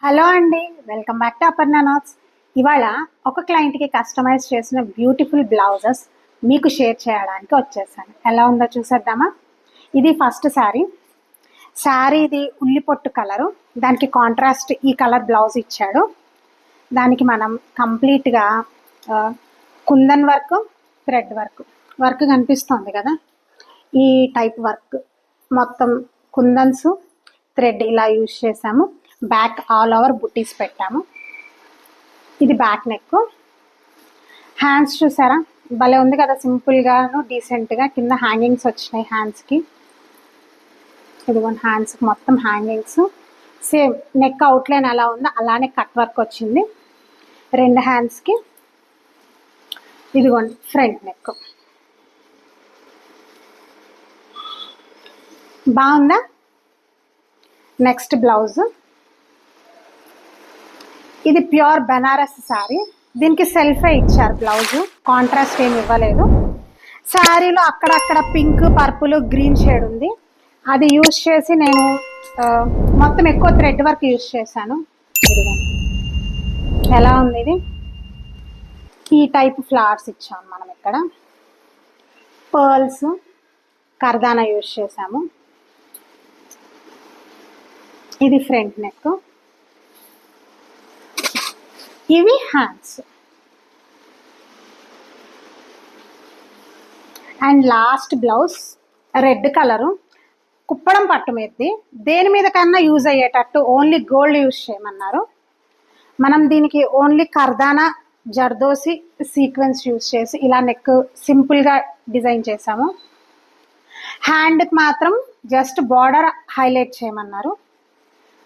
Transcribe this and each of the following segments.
Hello అండి, welcome back to Aparna knots. ఇవాళ ఒక క్లయింట్కి కస్టమైజ్ చేసిన బ్యూటిఫుల్ బ్లౌజెస్ మీకు షేర్ చేయడానికి వచ్చేసాను. ఎలా ఉందో చూసేద్దామా. ఇది ఫస్ట్ శారీ ఇది ఉల్లి పొట్టు కలరు, దానికి కాంట్రాస్ట్ ఈ కలర్ బ్లౌజ్ ఇచ్చాడు. దానికి మనం కంప్లీట్గా కుందన్ వర్క్, థ్రెడ్ వర్క్ కనిపిస్తుంది కదా, ఈ టైప్ వర్క్ మొత్తం కుందన్స్ థ్రెడ్ ఇలా యూజ్ చేసాము. బ్యాక్ ఆల్ ఓవర్ బుట్టీస్ పెట్టాము. ఇది బ్యాక్ నెక్. హ్యాండ్స్ చూసారా, భలే ఉంది కదా, సింపుల్గాను డీసెంట్గా. కింద హ్యాంగింగ్స్ వచ్చినాయి హ్యాండ్స్కి. ఇదిగోండి హ్యాండ్స్కి మొత్తం హ్యాంగింగ్స్. సేమ్ నెక్ అవుట్లైన్ ఎలా ఉందో అలానే కట్ వర్క్ వచ్చింది రెండు హ్యాండ్స్కి. ఇదిగోండి ఫ్రంట్ నెక్. బాగుందా. Next blouse. ఇది ప్యూర్ బనారస్ శారీ. దీనికి సెల్ఫే ఇచ్చారు బ్లౌజు, కాంట్రాస్ట్ ఏమి ఇవ్వలేదు. శారీలో అక్కడక్కడ పింక్, పర్పుల్, గ్రీన్ షేడ్ ఉంది. అది యూజ్ చేసి నేను మొత్తం ఎక్కువ థ్రెడ్ వర్క్ యూజ్ చేశాను. ఎలా ఉంది ఇది. ఈ టైప్ ఫ్లవర్స్ ఇచ్చాము మనం ఇక్కడ. పర్ల్స్, కర్దానా యూజ్ చేసాము. ఇది ఫ్రంట్ నెక్. ఇవి hands. And last blouse red colour, Kuppadam పట్టు మీదది. దేని మీద కన్నా యూజ్ అయ్యేటట్టు ఓన్లీ గోల్డ్ యూజ్ చేయమన్నారు. మనం దీనికి ఓన్లీ కర్దానా, జర్దోసి సీక్వెన్స్ యూజ్ చేసి ఇలా నెక్ సింపుల్గా డిజైన్ చేసాము. హ్యాండ్కి మాత్రం జస్ట్ బార్డర్ హైలైట్ చేయమన్నారు.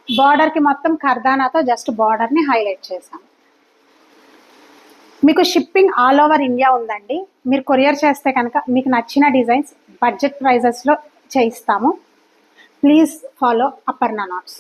బార్డర్కి మొత్తం కర్దానాతో జస్ట్ బార్డర్ని హైలైట్ చేసాము. మీకు షిప్పింగ్ ఆల్ ఓవర్ ఇండియా ఉందండి. మీరు కొరియర్ చేస్తే కనుక మీకు నచ్చిన డిజైన్స్ బడ్జెట్ ప్రైజెస్లో చేయిస్తాము. Please follow Aparna NATS.